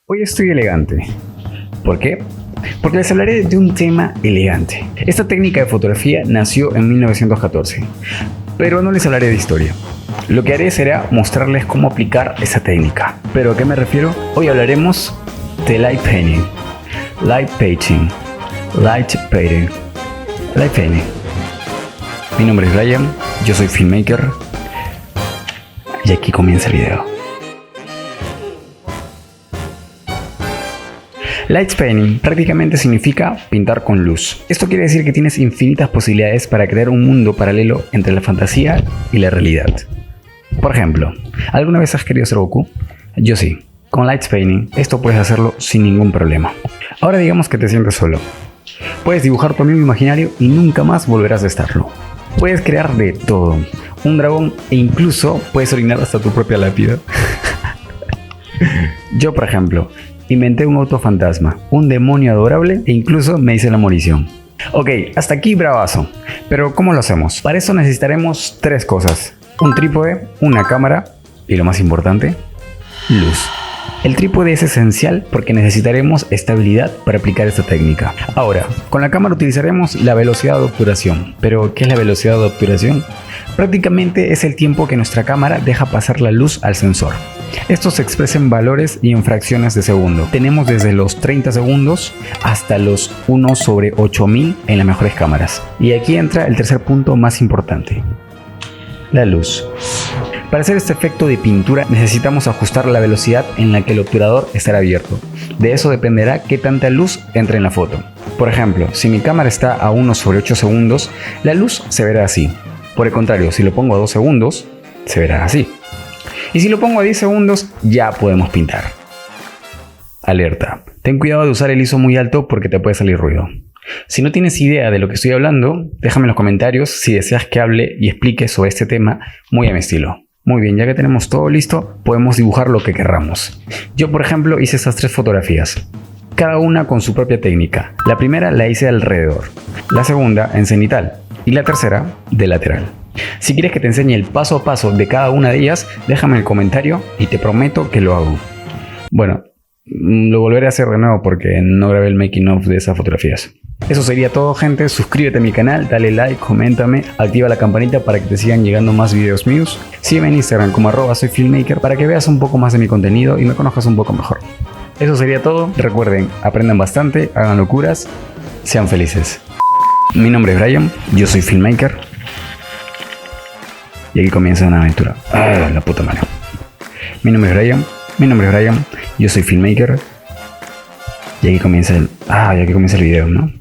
Hoy estoy elegante. ¿Por qué? Porque les hablaré de un tema elegante. Esta técnica de fotografía nació en 1914, pero no les hablaré de historia. Lo que haré será mostrarles cómo aplicar esa técnica. ¿Pero a qué me refiero? Hoy hablaremos de light painting. Light painting. Light painting. Light painting. Mi nombre es Ryan, yo soy filmmaker y aquí comienza el video. Light painting prácticamente significa pintar con luz. Esto quiere decir que tienes infinitas posibilidades para crear un mundo paralelo entre la fantasía y la realidad. Por ejemplo, ¿alguna vez has querido ser Goku? Yo sí. Con light painting esto puedes hacerlo sin ningún problema. Ahora digamos que te sientes solo. Puedes dibujar tu amigo imaginario y nunca más volverás a estarlo. Puedes crear de todo, un dragón e incluso puedes orinar hasta tu propia lápida. Yo, por ejemplo, inventé un auto fantasma, un demonio adorable e incluso me hice la morición. Ok, hasta aquí bravazo, pero ¿cómo lo hacemos? Para eso necesitaremos tres cosas: un trípode, una cámara y, lo más importante, luz. El trípode es esencial porque necesitaremos estabilidad para aplicar esta técnica. Ahora, con la cámara utilizaremos la velocidad de obturación. ¿Pero qué es la velocidad de obturación? Prácticamente es el tiempo que nuestra cámara deja pasar la luz al sensor. Esto se expresa en valores y en fracciones de segundo. Tenemos desde los 30 segundos hasta los 1/8000 en las mejores cámaras. Y aquí entra el tercer punto más importante: la luz. Para hacer este efecto de pintura necesitamos ajustar la velocidad en la que el obturador estará abierto. De eso dependerá qué tanta luz entre en la foto. Por ejemplo, si mi cámara está a 1/8 segundos, la luz se verá así. Por el contrario, si lo pongo a 2 segundos, se verá así. Y si lo pongo a 10 segundos, ya podemos pintar. Alerta: ten cuidado de usar el ISO muy alto porque te puede salir ruido. Si no tienes idea de lo que estoy hablando, déjame en los comentarios si deseas que hable y explique sobre este tema muy a mi estilo. Muy bien, ya que tenemos todo listo, podemos dibujar lo que querramos. Yo, por ejemplo, hice estas tres fotografías, cada una con su propia técnica. La primera la hice alrededor, la segunda en cenital y la tercera de lateral. Si quieres que te enseñe el paso a paso de cada una de ellas, déjame en el comentario y te prometo que lo hago. Bueno, lo volveré a hacer de nuevo porque no grabé el making of de esas fotografías. Eso sería todo, gente. Suscríbete a mi canal, dale like, coméntame, activa la campanita para que te sigan llegando más videos míos. Sígueme en Instagram como @soyfilmmaker para que veas un poco más de mi contenido y me conozcas un poco mejor. Eso sería todo. Recuerden, aprendan bastante, hagan locuras, sean felices. Mi nombre es Brian, yo soy filmmaker y aquí comienza una aventura. ¡Ah, la puta madre! Mi nombre es Brian, yo soy filmmaker y aquí comienza el video, ¿no?